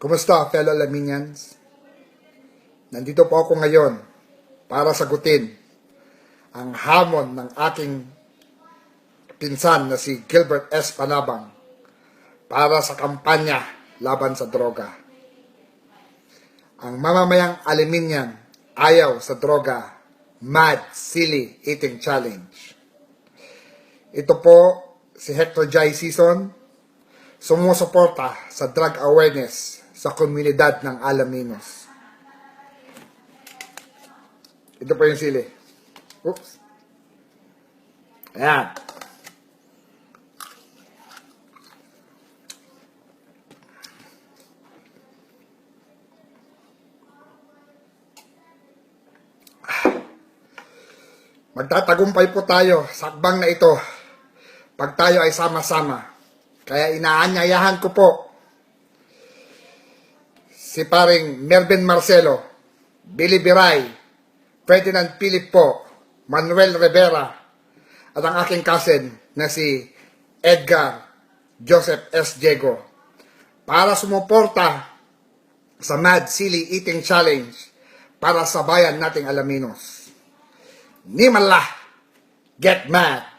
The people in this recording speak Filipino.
Kumusta, fellow Laminians? Nandito po ako ngayon para sagutin ang hamon ng aking pinsan na si Gilbert S. Panabang para sa kampanya laban sa droga. Ang mamamayang Aluminyan ayaw sa droga, Mad Silly Eating Challenge. Ito po si Hector Jai Season, sumusuporta sa drug awareness sa komunidad ng Alaminos. Ito po yung sili. Oops. Ayan. Magtatagumpay po tayo sa akbang na ito pag tayo ay sama-sama. Kaya inaanyayahan ko po si paring Mervin Marcelo, Billy Biray, Ferdinand Pilippo, Manuel Rivera, at ang aking cousin na si Edgar Joseph S. Diego para sumuporta sa Mad Silly Eating Challenge para sa bayan nating Alaminos. Nimala, get mad!